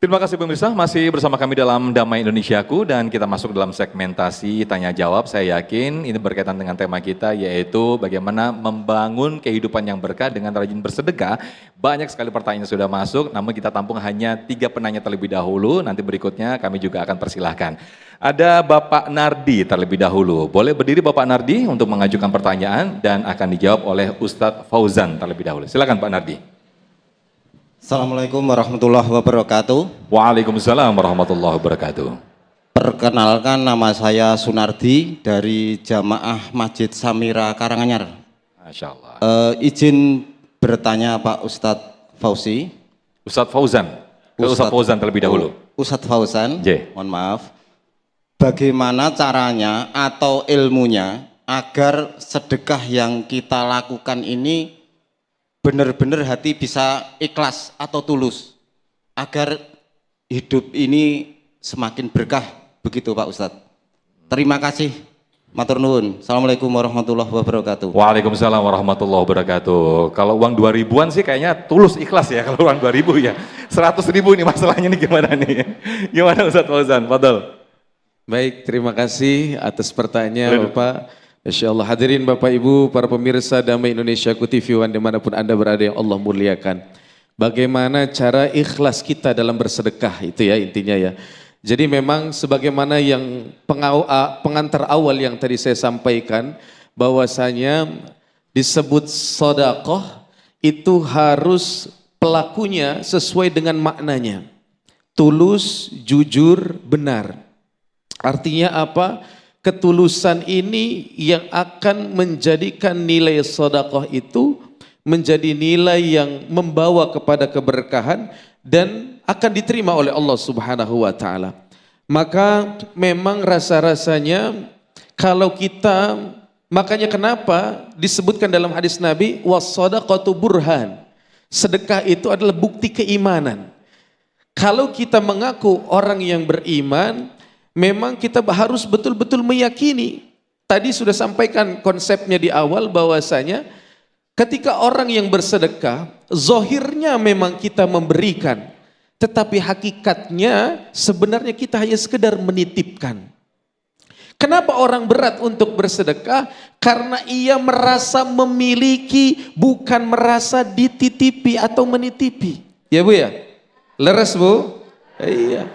Terima kasih pemirsa, masih bersama kami dalam Damai Indonesiaku dan kita masuk dalam segmentasi tanya jawab. Saya yakin ini berkaitan dengan tema kita yaitu bagaimana membangun kehidupan yang berkah dengan rajin bersedekah. Banyak sekali pertanyaan yang sudah masuk, namun kita tampung hanya 3 penanya terlebih dahulu. Nanti berikutnya kami juga akan persilahkan. Ada Bapak Nardi terlebih dahulu. Boleh berdiri Bapak Nardi untuk mengajukan pertanyaan dan akan dijawab oleh Ustadz Fauzan terlebih dahulu. Silakan Pak Nardi. Assalamualaikum warahmatullahi wabarakatuh. Waalaikumsalam warahmatullahi wabarakatuh. Perkenalkan, nama saya Sunardi dari Jamaah Masjid Samira Karanganyar. Masya Allah. Izin bertanya Pak Ustadz Fauzi. Ustadz Fauzan. Ustadz Fauzan terlebih dahulu. Ustadz Fauzan, J. mohon maaf. Bagaimana caranya atau ilmunya agar sedekah yang kita lakukan ini benar-benar hati bisa ikhlas atau tulus agar hidup ini semakin berkah, begitu Pak Ustadz. Terima kasih. Matur nuwun. Assalamualaikum warahmatullahi wabarakatuh. Waalaikumsalam warahmatullahi wabarakatuh. Kalau uang 2000-an sih kayaknya tulus ikhlas ya, kalau uang 2000 ya. 100.000 nih masalahnya nih gimana nih? Gimana Ustadz Fauzan? Fadal. Baik, terima kasih atas pertanyaan Bapak. Masya Allah, hadirin Bapak Ibu, para pemirsa Damai Indonesiaku TV One dimanapun Anda berada yang Allah muliakan. Bagaimana cara ikhlas kita dalam bersedekah, itu ya intinya ya. Jadi memang sebagaimana yang pengantar awal yang tadi saya sampaikan, bahwasanya disebut sedekah itu harus pelakunya sesuai dengan maknanya. Tulus, jujur, benar. Artinya apa? Ketulusan ini yang akan menjadikan nilai sedekah itu menjadi nilai yang membawa kepada keberkahan dan akan diterima oleh Allah Subhanahu wa taala. Maka memang rasa-rasanya kalau kita, makanya kenapa disebutkan dalam hadis Nabi was-shadaqatu burhan. Sedekah itu adalah bukti keimanan. Kalau kita mengaku orang yang beriman, memang kita harus betul-betul meyakini. Tadi sudah sampaikan konsepnya di awal bahwasanya ketika orang yang bersedekah, zahirnya memang kita memberikan, tetapi hakikatnya sebenarnya kita hanya sekedar menitipkan. Kenapa orang berat untuk bersedekah? Karena ia merasa memiliki, bukan merasa dititipi atau menitipi. Ya Bu ya? Leres Bu? Iya.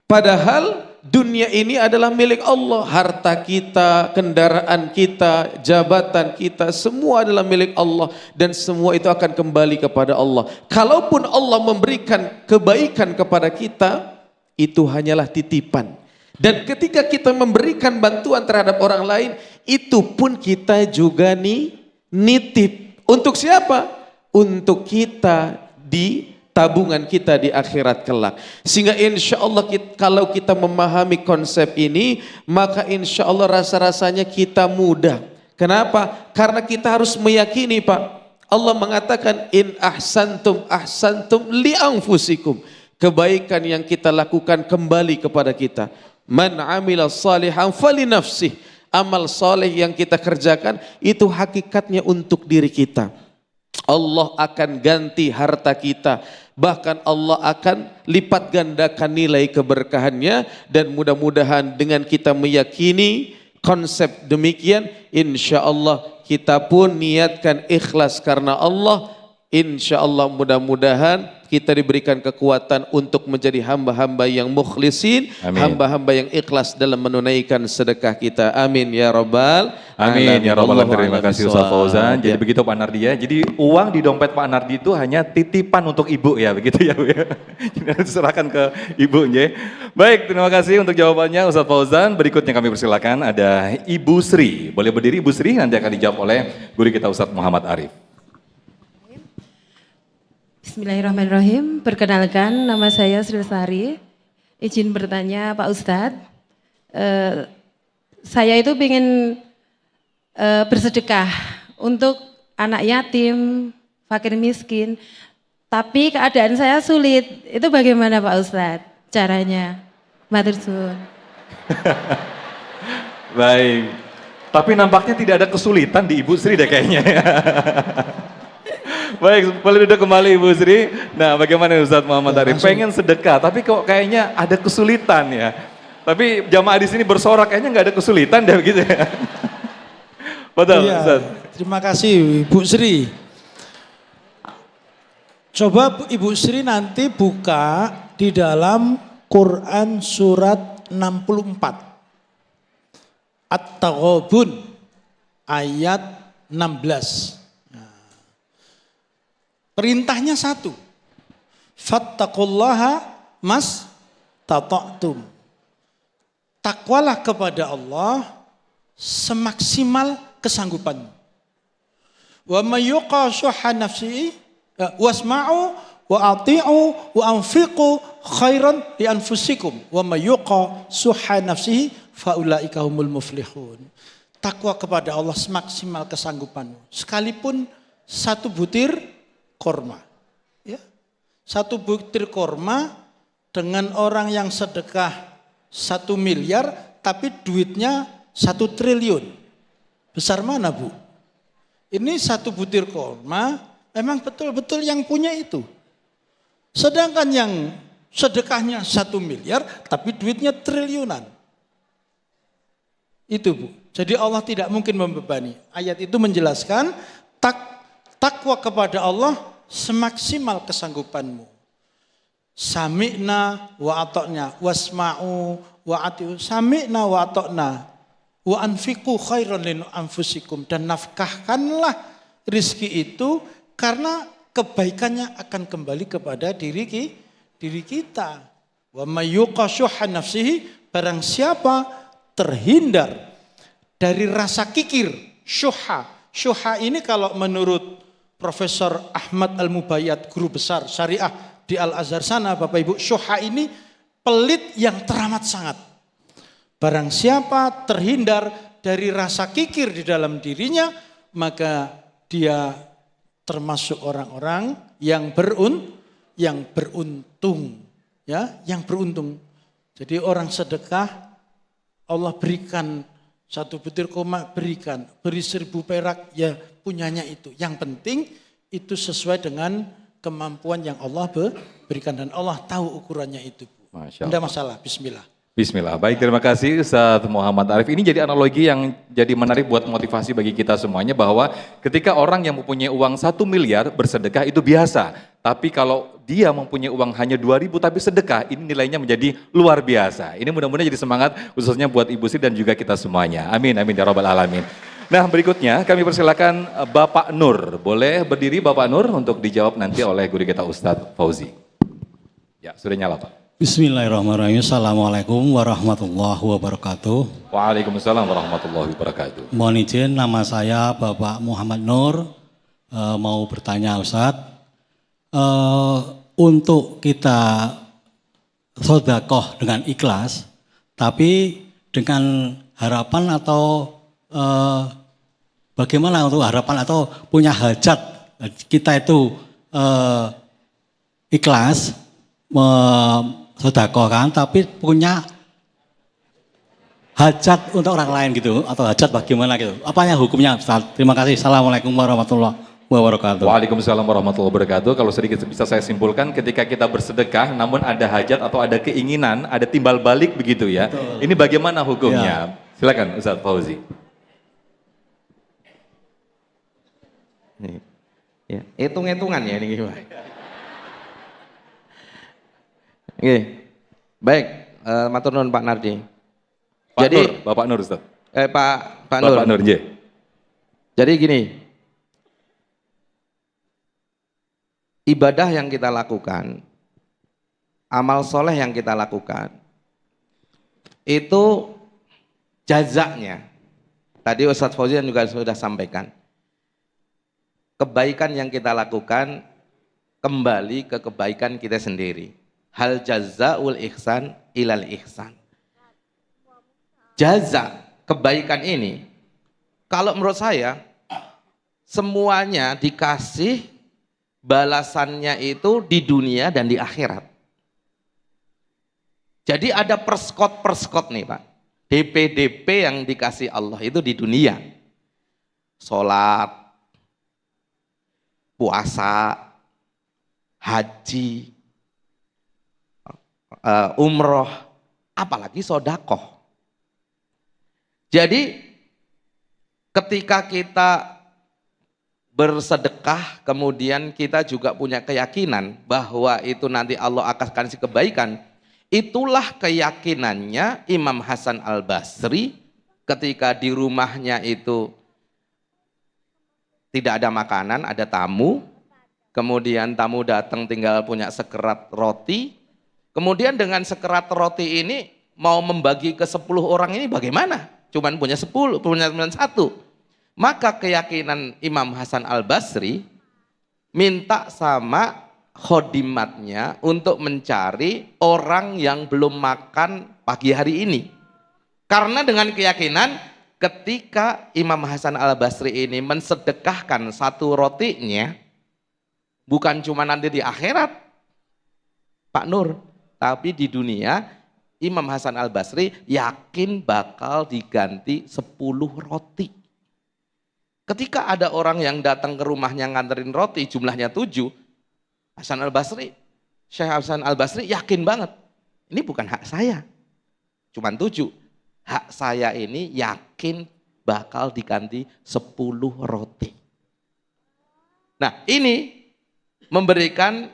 Padahal dunia ini adalah milik Allah. Harta kita, kendaraan kita, jabatan kita, semua adalah milik Allah. Dan semua itu akan kembali kepada Allah. Kalaupun Allah memberikan kebaikan kepada kita, itu hanyalah titipan. Dan ketika kita memberikan bantuan terhadap orang lain, itu pun kita juga nitip. Untuk siapa? Untuk kita di tabungan kita di akhirat kelak. Sehingga insya Allah kalau kita memahami konsep ini, maka insya Allah rasa-rasanya kita mudah. Kenapa? Karena kita harus meyakini Pak. Allah mengatakan in ahsantum ahsantum li anfusikum. Kebaikan yang kita lakukan kembali kepada kita. Man amila salihan fali nafsih. Amal saleh yang kita kerjakan itu hakikatnya untuk diri kita. Allah akan ganti harta kita, bahkan Allah akan lipat gandakan nilai keberkahannya, dan mudah-mudahan dengan kita meyakini konsep demikian, insya Allah kita pun niatkan ikhlas karena Allah, insya Allah mudah-mudahan kita diberikan kekuatan untuk menjadi hamba-hamba yang mukhlisin, hamba-hamba yang ikhlas dalam menunaikan sedekah kita. Amin ya Rabbal Amin ya Rabbal Alamin. Terima kasih Ustaz Fauzan. Jadi begitu Pak Nardi ya. Jadi uang di dompet Pak Nardi itu hanya titipan untuk ibu ya, begitu ya Bu ya. Diserahkan ke ibunya. Baik, terima kasih untuk jawabannya Ustaz Fauzan. Berikutnya kami persilakan ada Ibu Sri. Boleh berdiri Ibu Sri, nanti akan dijawab oleh guru kita Ustaz Muhammad Arif. Bismillahirrahmanirrahim. Perkenalkan, nama saya Sri Lestari. Izin bertanya Pak Ustadz, saya itu ingin bersedekah untuk anak yatim, fakir miskin, tapi keadaan saya sulit. Itu bagaimana Pak Ustadz caranya? Matur suwun. Baik, tapi nampaknya tidak ada kesulitan di Ibu Sri deh kayaknya. Baik, boleh duduk kembali Ibu Sri. Nah, bagaimana Ustadz Muhammad Arif? Pengen sedekah, tapi kok kayaknya ada kesulitan ya. Tapi jamaah di sini bersorak, kayaknya nggak ada kesulitan deh begitu ya. Betul, Iya, Ustadz. terima kasih Ibu Sri. Coba Ibu Sri nanti buka di dalam Quran surat 64. At-Taghabun ayat 16. Perintahnya satu. Fattaqullaha mas tata'tum. Takwalah kepada Allah semaksimal kesanggupanmu. Wa may yuqa syuhha nafsihi wasma'u wa ati'u wa anfiqu khairan li anfusikum wa may yuqa syuhha nafsihi faulaika humul muflihun. Takwa kepada Allah semaksimal kesanggupanmu. Sekalipun satu butir korma. Ya. Satu butir korma dengan orang yang sedekah 1 miliar tapi duitnya 1 triliun. Besar mana Bu? Ini satu butir korma memang betul-betul yang punya itu. Sedangkan yang sedekahnya 1 miliar tapi duitnya triliunan. Itu Bu. Jadi Allah tidak mungkin membebani. Ayat itu menjelaskan takwa kepada Allah semaksimal kesanggupanmu. Sami'na wa ata'na wasma'u wa atiu. Sami'na wa ata'na wa anfiqu khairan lin anfusikum. Dan nafkahkanlah rizki itu karena kebaikannya akan kembali kepada diri kita. Wa may yuqa syuhha nafsihi, barang siapa terhindar dari rasa kikir, syuhha. Syuhha ini kalau menurut Profesor Ahmad Al-Mubayyad, guru besar syariah di Al-Azhar sana, Bapak Ibu, syuhha ini pelit yang teramat sangat. Barang siapa terhindar dari rasa kikir di dalam dirinya, maka dia termasuk orang-orang yang beruntung, ya, yang beruntung. Jadi orang sedekah, Allah berikan 1 butir koma, berikan, beri 1000 perak, ya punyanya itu. Yang penting itu sesuai dengan kemampuan yang Allah berikan dan Allah tahu ukurannya itu. Masya Tidak Allah. masalah, bismillah. Bismillah. Baik, terima kasih Ustadz Muhammad Arif. Ini jadi analogi yang jadi menarik buat motivasi bagi kita semuanya bahwa ketika orang yang mempunyai uang 1 miliar bersedekah itu biasa. Tapi kalau dia mempunyai uang hanya 2.000 tapi sedekah, ini nilainya menjadi luar biasa. Ini mudah-mudahan jadi semangat khususnya buat Ibu Sri dan juga kita semuanya. Amin, amin ya rabbal alamin. Nah, berikutnya kami persilakan Bapak Nur. Boleh berdiri Bapak Nur untuk dijawab nanti oleh guru kita Ustadz Fauzi. Ya, sudah nyala Pak. Bismillahirrahmanirrahim. Assalamualaikum warahmatullahi wabarakatuh. Waalaikumsalam warahmatullahi wabarakatuh. Mohon izin, nama saya Bapak Muhammad Nur. Mau bertanya Ustadz, untuk kita sedekah dengan ikhlas, tapi dengan harapan atau bagaimana untuk harapan atau punya hajat kita itu ikhlas sedekahkan tapi punya hajat untuk orang lain gitu atau hajat bagaimana gitu. Apanya hukumnya Ustaz? Terima kasih. Assalamualaikum warahmatullahi wabarakatuh. Waalaikumsalam warahmatullahi wabarakatuh. Kalau sedikit bisa saya simpulkan, ketika kita bersedekah namun ada hajat atau ada keinginan, ada timbal balik begitu ya. Betul. Ini bagaimana hukumnya? Ya. Silakan Ustaz Fauzi. Ya, hitung-hitungan ya ini gimana? Oke, baik, matur nuwun Pak Nardi. Jadi Bapak Nur Ustaz. Pak Nur. Bapak Nur, nggih. Jadi gini, ibadah yang kita lakukan, amal soleh yang kita lakukan, itu jazaknya. Tadi Ustadz Fauzian juga sudah sampaikan. Kebaikan yang kita lakukan kembali ke kebaikan kita sendiri. Hal jazaul ihsan ilal ihsan. Jaza kebaikan ini, kalau menurut saya semuanya dikasih balasannya itu di dunia dan di akhirat. Jadi ada perskot nih Pak. DP yang dikasih Allah itu di dunia. Sholat, puasa, haji, umroh, apalagi sodakoh. Jadi ketika kita bersedekah, kemudian kita juga punya keyakinan bahwa itu nanti Allah akan kasih kebaikan. Itulah keyakinannya Imam Hasan Al-Basri ketika di rumahnya itu tidak ada makanan, ada tamu. Kemudian tamu datang tinggal punya sekerat roti. Kemudian dengan sekerat roti ini mau membagi ke 10 orang ini bagaimana? Cuman punya 10, punya 1. Maka keyakinan Imam Hasan Al-Basri minta sama khodimatnya untuk mencari orang yang belum makan pagi hari ini. Karena dengan keyakinan ketika Imam Hasan Al-Basri ini mensedekahkan 1 rotinya, bukan cuma nanti di akhirat, Pak Nur, tapi di dunia Imam Hasan Al-Basri yakin bakal diganti 10 roti. Ketika ada orang yang datang ke rumahnya nganterin roti, jumlahnya 7, Hasan Al-Basri, Syekh Hasan Al-Basri yakin banget, ini bukan hak saya, cuman 7. Hak saya ini yakin bakal diganti 10 roti. Nah ini memberikan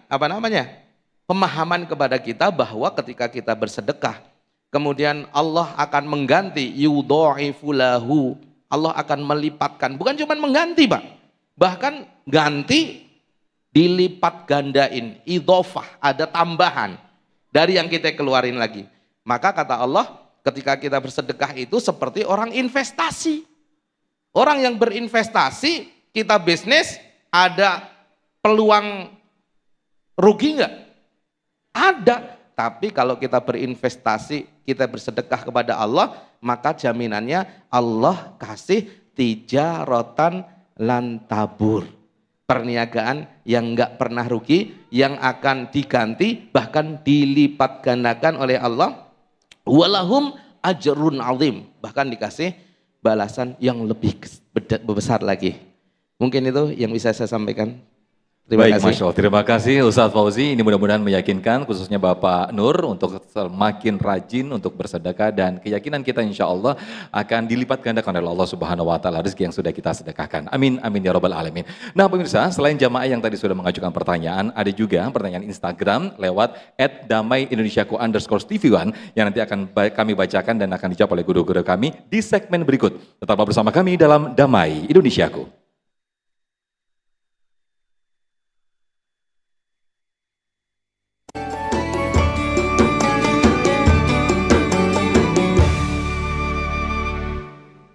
pemahaman kepada kita bahwa ketika kita bersedekah, kemudian Allah akan mengganti yudha'ifu lahu. Allah akan melipatkan, bukan cuma mengganti Pak, bahkan ganti dilipat gandain, idhofah, ada tambahan dari yang kita keluarin lagi. Maka kata Allah, ketika kita bersedekah itu seperti orang investasi. Orang yang berinvestasi, kita bisnis, ada peluang rugi enggak? Ada. Tapi kalau kita berinvestasi, kita bersedekah kepada Allah, maka jaminannya Allah kasih tijaratan lan tabur. Perniagaan yang enggak pernah rugi, yang akan diganti, bahkan dilipat gandakan oleh Allah. Walahum ajrun azim. Bahkan dikasih balasan yang lebih besar lagi. Mungkin itu yang bisa saya sampaikan. Terima Baik, kasih. Masya Allah. Terima kasih Ustadz Fauzi. Ini mudah-mudahan meyakinkan khususnya Bapak Nur untuk semakin rajin untuk bersedekah dan keyakinan kita insya Allah akan dilipat gandakan oleh Allah Subhanahu Wa Taala rezeki yang sudah kita sedekahkan. Amin, amin ya Rabbal Alamin. Nah pemirsa, selain jamaah yang tadi sudah mengajukan pertanyaan, ada juga pertanyaan Instagram lewat @damai_indonesiaku_tv1 yang nanti akan kami bacakan dan akan dijawab oleh guru-guru kami di segmen berikut. Tetaplah bersama kami dalam Damai Indonesiaku.